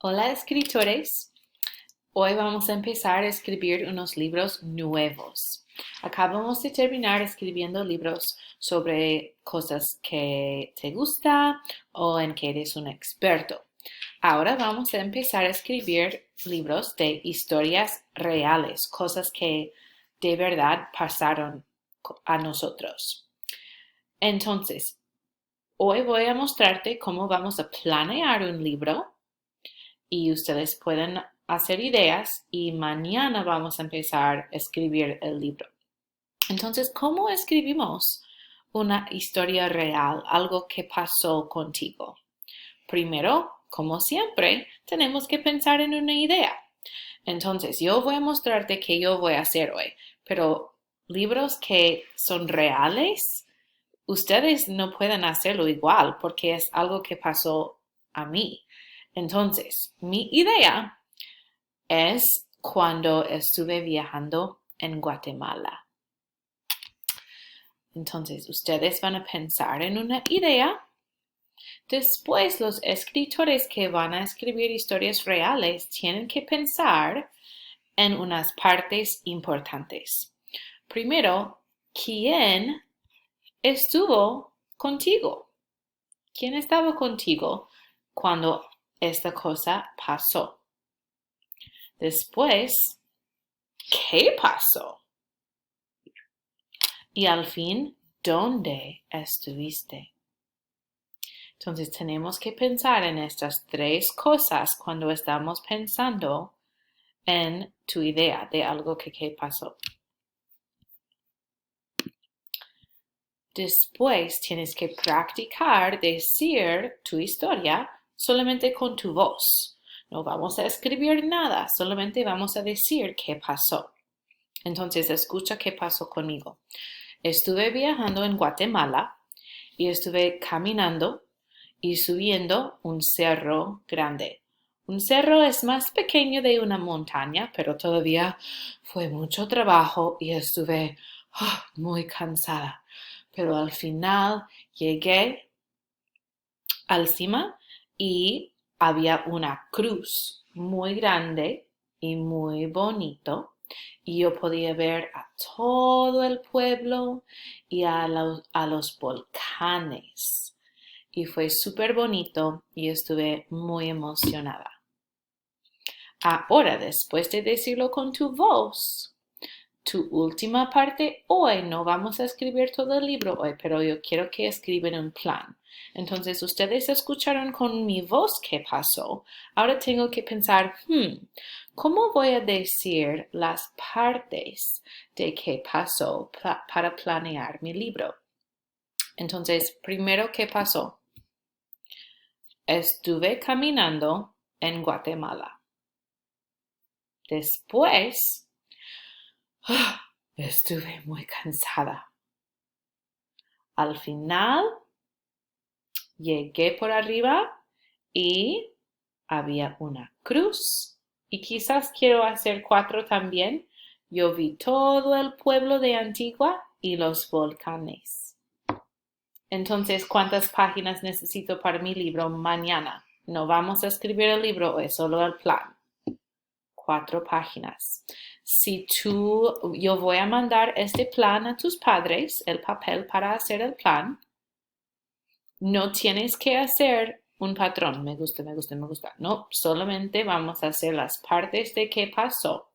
Hola, escritores. Hoy vamos a empezar a escribir unos libros nuevos. Acabamos de terminar escribiendo libros sobre cosas que te gusta o en que eres un experto. Ahora vamos a empezar a escribir libros de historias reales, cosas que de verdad pasaron a nosotros. Entonces, hoy voy a mostrarte cómo vamos a planear un libro y ustedes pueden hacer ideas y mañana vamos a empezar a escribir el libro. Entonces, ¿cómo escribimos una historia real, algo que pasó contigo? Primero, como siempre, tenemos que pensar en una idea. Entonces, yo voy a mostrarte qué yo voy a hacer hoy, pero libros que son reales, ustedes no pueden hacerlo igual porque es algo que pasó a mí. Entonces, mi idea es cuando estuve viajando en Guatemala. Entonces, ustedes van a pensar en una idea. Después, los escritores que van a escribir historias reales tienen que pensar en unas partes importantes. Primero, ¿quién estuvo contigo? ¿Quién estaba contigo cuando esta cosa pasó? Después, ¿qué pasó? Y al fin, ¿dónde estuviste? Entonces tenemos que pensar en estas tres cosas cuando estamos pensando en tu idea de algo que pasó. Después tienes que practicar decir tu historia solamente con tu voz. No vamos a escribir nada, solamente vamos a decir qué pasó. Entonces escucha qué pasó conmigo. Estuve viajando en Guatemala y estuve caminando y subiendo un cerro grande. Un cerro es más pequeño de una montaña, pero todavía fue mucho trabajo y estuve muy cansada. Pero al final llegué al cima y había una cruz muy grande y muy bonito y yo podía ver a todo el pueblo y a los volcanes y fue súper bonito y estuve muy emocionada. Ahora, después de decirlo con tu voz, tu última parte hoy, no vamos a escribir todo el libro hoy, pero yo quiero que escriban un plan. Entonces, ustedes escucharon con mi voz qué pasó. Ahora tengo que pensar, ¿cómo voy a decir las partes de qué pasó para planear mi libro? Entonces, primero, ¿qué pasó? Estuve caminando en Guatemala. Después, estuve muy cansada. Al final, llegué por arriba y había una cruz. Y quizás quiero hacer 4 también. Yo vi todo el pueblo de Antigua y los volcanes. Entonces, ¿cuántas páginas necesito para mi libro mañana? No vamos a escribir el libro hoy, solo el plan. 4 páginas. Yo voy a mandar este plan a tus padres, el papel para hacer el plan. No tienes que hacer un patrón. Me gusta, me gusta, me gusta. No, solamente vamos a hacer las partes de qué pasó.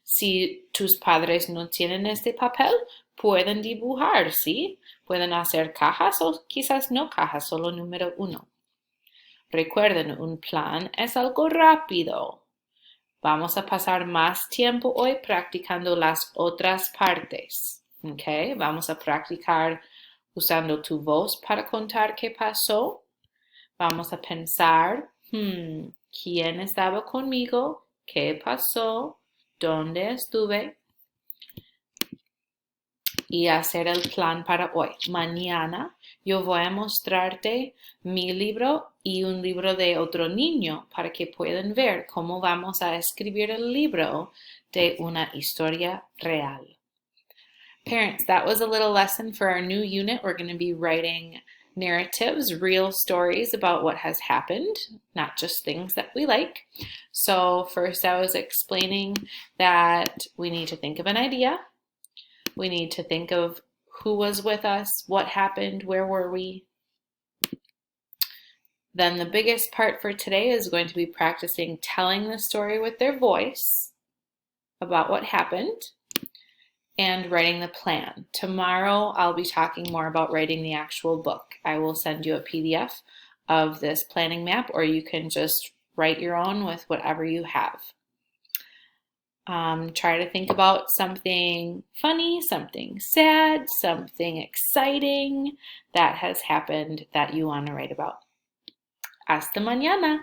Si tus padres no tienen este papel, pueden dibujar, ¿sí? Pueden hacer cajas o quizás no cajas, solo número 1. Recuerden, un plan es algo rápido. Vamos a pasar más tiempo hoy practicando las otras partes. ¿Ok? Vamos a practicar usando tu voz para contar qué pasó. Vamos a pensar, ¿quién estaba conmigo? ¿Qué pasó? ¿Dónde estuve? Y hacer el plan para hoy. Mañana yo voy a mostrarte mi libro y un libro de otro niño para que puedan ver cómo vamos a escribir el libro de una historia real. Parents, that was a little lesson for our new unit. We're going to be writing narratives, real stories about what has happened, not just things that we like. So first I was explaining that we need to think of an idea. We need to think of who was with us, what happened, where were we. Then the biggest part for today is going to be practicing telling the story with their voice about what happened and writing the plan. Tomorrow I'll be talking more about writing the actual book. I will send you a PDF of this planning map, or you can just write your own with whatever you have. Try to think about something funny, something sad, something exciting that has happened that you want to write about. Hasta mañana.